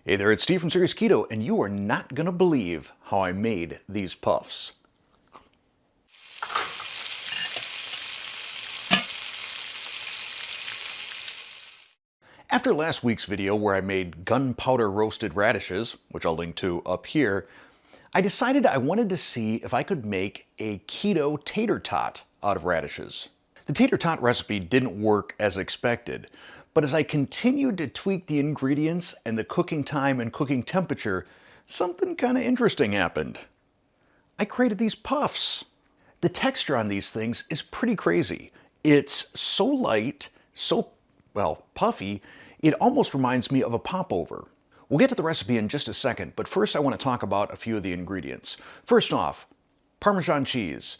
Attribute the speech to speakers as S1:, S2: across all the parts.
S1: Hey there, it's Steve from Serious Keto, and you are not going to believe how I made these puffs. After last week's video where I made gunpowder roasted radishes, which I'll link to up here, I decided I wanted to see if I could make a keto tater tot out of radishes. The tater tot recipe didn't work as expected, but as I continued to tweak the ingredients and the cooking time and cooking temperature, something kind of interesting happened. I created these puffs. The texture on these things is pretty crazy. It's so light, so, puffy, it almost reminds me of a popover. We'll get to the recipe in just a second, but first I want to talk about a few of the ingredients. First off, Parmesan cheese.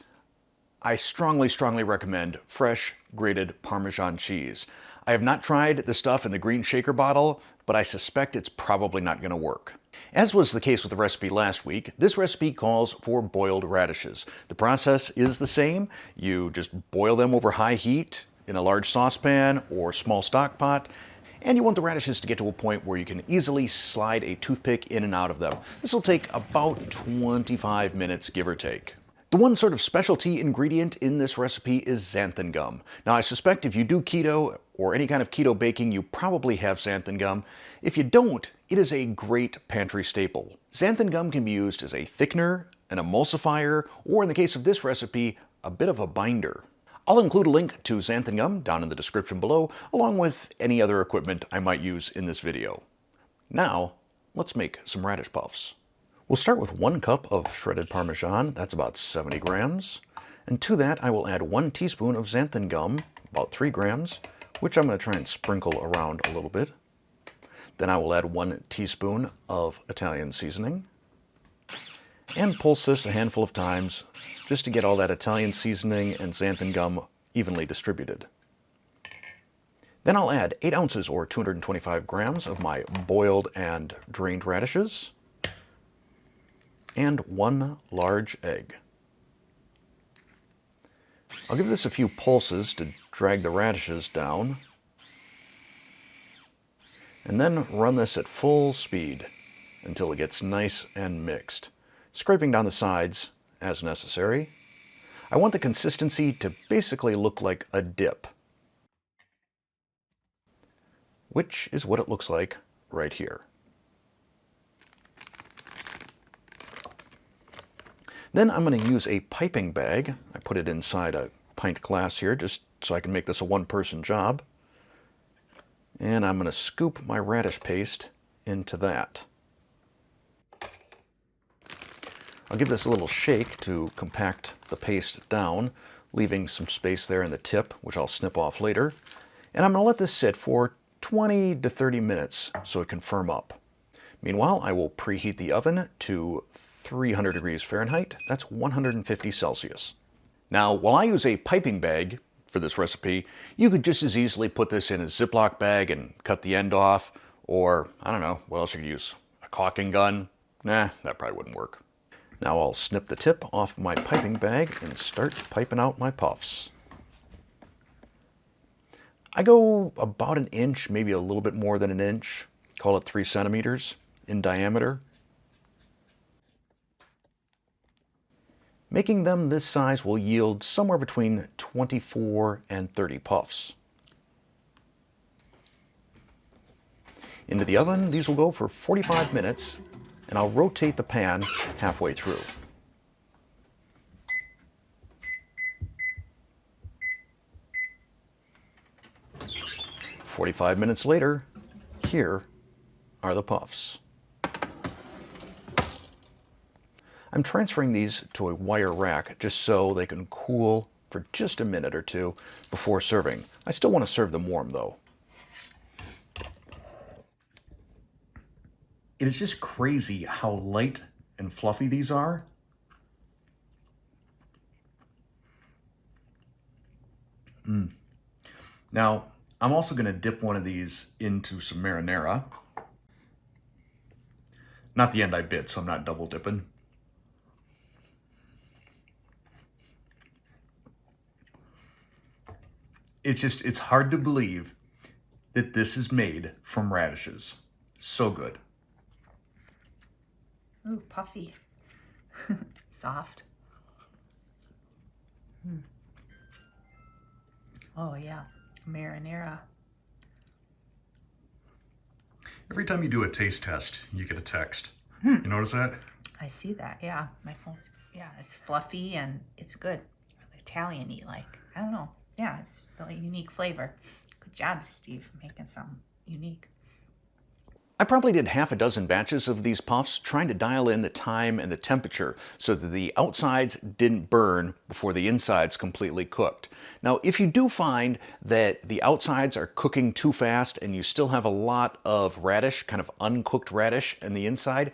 S1: I strongly recommend fresh grated Parmesan cheese. I have not tried the stuff in the green shaker bottle, but I suspect it's probably not going to work. As was the case with the recipe last week, this recipe calls for boiled radishes. The process is the same. You just boil them over high heat in a large saucepan or small stock pot, and you want the radishes to get to a point where you can easily slide a toothpick in and out of them. This will take about 25 minutes, give or take. The one sort of specialty ingredient in this recipe is xanthan gum. Now I suspect if you do keto or any kind of keto baking, you probably have xanthan gum. If you don't, it is a great pantry staple. Xanthan gum can be used as a thickener, an emulsifier, or in the case of this recipe, a bit of a binder. I'll include a link to xanthan gum down in the description below, along with any other equipment I might use in this video. Now, let's make some radish puffs. We'll start with 1 cup of shredded Parmesan, that's about 70 grams. And to that I will add 1 teaspoon of xanthan gum, about 3 grams, which I'm going to try and sprinkle around a little bit. Then I will add 1 teaspoon of Italian seasoning. And pulse this a handful of times, just to get all that Italian seasoning and xanthan gum evenly distributed. Then I'll add 8 ounces or 225 grams of my boiled and drained radishes, and 1 large egg. I'll give this a few pulses to drag the radishes down, and then run this at full speed until it gets nice and mixed, scraping down the sides as necessary. I want the consistency to basically look like a dip, which is what it looks like right here. Then I'm going to use a piping bag. I put it inside a pint glass here just so I can make this a one-person job. And I'm going to scoop my radish paste into that. I'll give this a little shake to compact the paste down, leaving some space there in the tip, which I'll snip off later. And I'm going to let this sit for 20 to 30 minutes so it can firm up. Meanwhile, I will preheat the oven to 300 degrees Fahrenheit, that's 150 Celsius. Now, while I use a piping bag for this recipe, you could just as easily put this in a Ziploc bag and cut the end off, or, I don't know, what else you could use? A caulking gun? Nah, that probably wouldn't work. Now I'll snip the tip off my piping bag and start piping out my puffs. I go about 1 inch, maybe a little bit more than 1 inch, call it 3 centimeters in diameter. Making them this size will yield somewhere between 24 and 30 puffs. Into the oven, these will go for 45 minutes, and I'll rotate the pan halfway through. "45 minutes later, here are the puffs. I'm transferring these to a wire rack just so they can cool for just a minute or two before serving. I still want to serve them warm though. It is just crazy how light and fluffy these are. Now, I'm also going to dip one of these into some marinara. Not the end I bit, so I'm not double dipping. It's hard to believe that this is made from radishes. So good.
S2: Ooh, puffy. Soft. Oh yeah, marinara.
S3: Every time you do a taste test, you get a text. You notice that?
S2: I see that, yeah. My phone, yeah, it's fluffy and it's good. Italian-y, like, I don't know. Yeah, it's really unique flavor. Good job, Steve, making something unique.
S1: I probably did half a dozen batches of these puffs, trying to dial in the time and the temperature so that the outsides didn't burn before the insides completely cooked. Now, if you do find that the outsides are cooking too fast and you still have a lot of radish, kind of uncooked radish in the inside,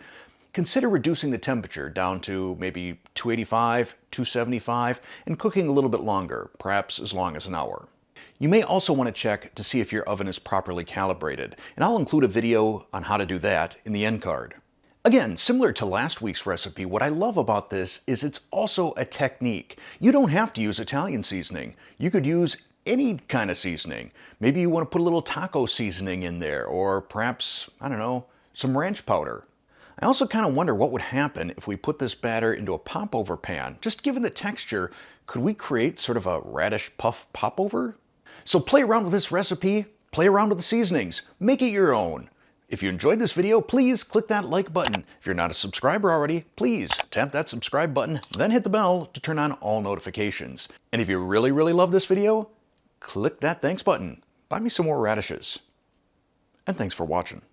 S1: consider reducing the temperature down to maybe 285, 275, and cooking a little bit longer, perhaps as long as an hour. You may also want to check to see if your oven is properly calibrated, and I'll include a video on how to do that in the end card. Again, similar to last week's recipe, what I love about this is it's also a technique. You don't have to use Italian seasoning. You could use any kind of seasoning. Maybe you want to put a little taco seasoning in there, or perhaps, I don't know, some ranch powder. I also kind of wonder what would happen if we put this batter into a popover pan. Just given the texture, could we create sort of a radish puff popover? So play around with this recipe, play around with the seasonings, make it your own. If you enjoyed this video, please click that like button. If you're not a subscriber already, please tap that subscribe button, then hit the bell to turn on all notifications. And if you really love this video, click that thanks button. Buy me some more radishes. And thanks for watching.